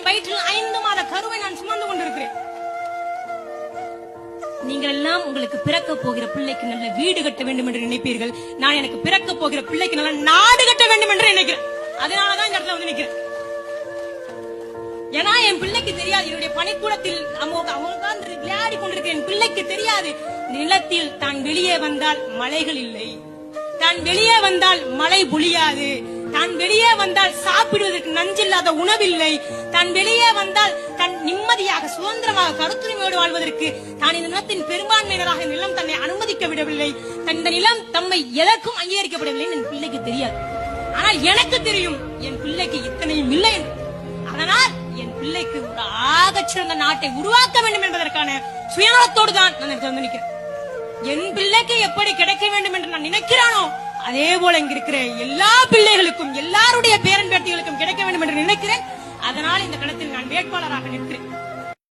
வயிற்றில் 5 மாத கருவை நான் சுமந்து கொண்டிருக்கிறேன். நீங்கள் எல்லாம் உங்களுக்கு பிறக்க போகிற பிள்ளைக்கு நல்ல வீடு கட்ட வேண்டும் என்று நினைப்பீர்கள். நான் எனக்கு பிறக்க போகிற பிள்ளைக்கு நல்ல நாடு கட்ட வேண்டும் என்று நினைக்கிறேன். அதனாலதான் இந்த இடத்துல வந்து நிக்கிறேன். ஏன்னா என் பிள்ளைக்கு தெரியாது, என்னுடைய பணிக்கூடத்தில் அவங்க விளையாடி கொண்டிருக்க என் பிள்ளைக்கு தெரியாது, நிலத்தில் தான் வெளியே வந்தால் மலைகள் இல்லை, தான் வெளியே வந்தால் மழை பொழியாது, தான் வெளியே வந்தால் சாப்பிடுவதற்கு நஞ்சில்லாத உணவில்லை, தான் வெளியே வந்தால் தன் நிம்மதியாக சுதந்திரமாக கருத்துரிமையோடு வாழ்வதற்கு தான் இந்த நிலத்தின் பெரும்பான்மையினராக நிலம் தன்னை அனுமதிக்க விடவில்லை, இந்த நிலம் தம்மை எதற்கும் அங்கீகரிக்கப்படவில்லை என் பிள்ளைக்கு தெரியாது. ஆனால் எனக்கு தெரியும் என் பிள்ளைக்கு இத்தனையும் இல்லை என்று. அதனால் என் பிள்ளைக்கு ஒரு ஆகச்சிறந்த நாட்டை உருவாக்க வேண்டும் என்பதற்கான சுயநலத்தோடு தான் நான் வந்து நிற்கிறேன். என் பிள்ளைக்கு எப்படி கிடைக்க வேண்டும் என்று நான் நினைக்கிறானோ அதே போல இங்க இருக்கிற எல்லா பிள்ளைகளுக்கும் எல்லாருடைய பேரன் பேட்டிகளுக்கும் கிடைக்க வேண்டும் என்று நினைக்கிறேன். அதனால் இந்த களத்தில் நான் வேட்பாளராக நிற்கிறேன்.